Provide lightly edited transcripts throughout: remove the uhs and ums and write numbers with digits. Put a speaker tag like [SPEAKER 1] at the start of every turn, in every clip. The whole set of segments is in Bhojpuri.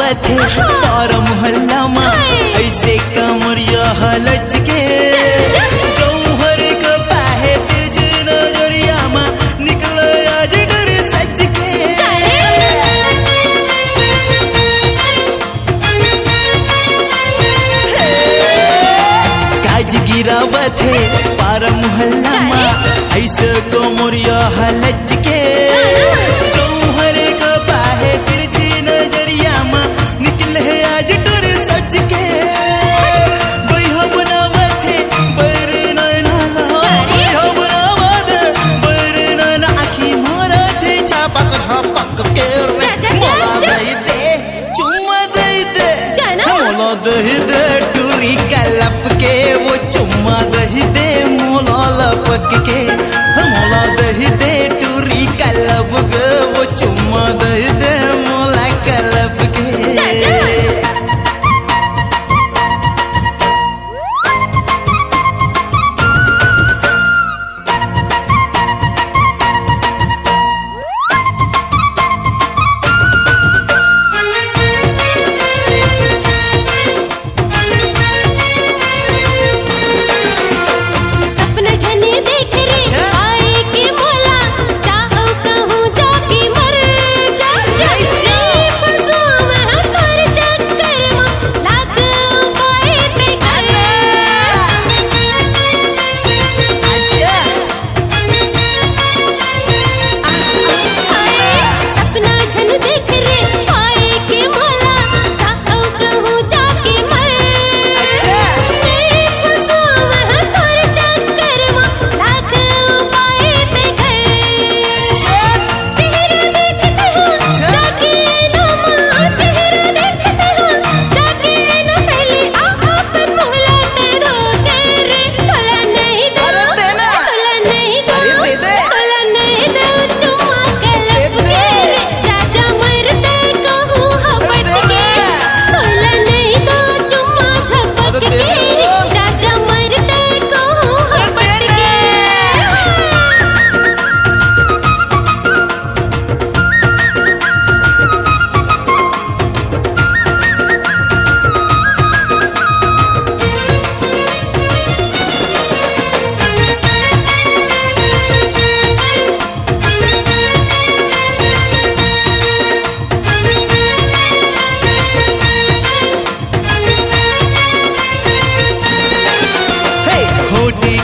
[SPEAKER 1] गिरावत है तारा मोहल्ला में ऐसे कमरिया हलच के जौहर का पाहे तिरछ नजरिया में निकल आज डर सच के काज गिरावत है पारा मोहल्ला में ऐसे कमरिया हलच के जौहर का पाहे तिरछी नजरिया में निकल है आज डर सच के बैहा बनावत है बैर नैना बैहा बनावत बैर नैना आखी मारत है छापक छापक के मोला दही दे चुम्मा दही दे मोला दही दे टूरी कलप के वो चुम्मा दही दे मोला लपक के मोला दही दे टूरी कलब के वो चुम्मा दही दे मोला कलब के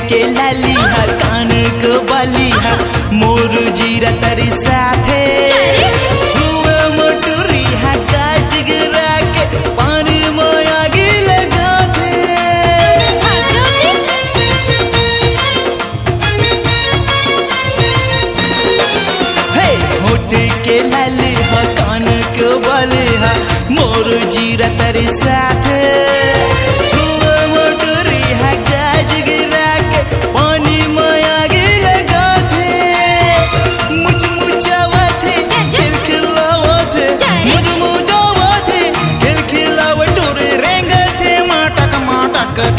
[SPEAKER 1] के लाली हा कान के बाली हा मोर जीरा तरी साथे छुए मोटरी हा काज गिरा के पानी में आगे लगा दे हे होठ के लाली हा कान के बाली हा मोर जीरा तरी साथे छुए मोटरी हा काज गिरा पानी में आगे लगा थे मुझ मुझावा थे खिल खिलावा थे मुझ मुझावा थे खिल खिलावा टोरे रेंग थे माटक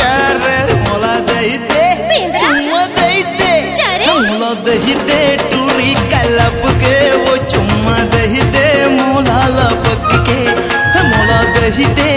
[SPEAKER 1] कर मोला दही दे चुम्मा दही दे मोला दही दे टूरी कलप के वो चुम्मा दही दे मोला लपक के मोला दही दे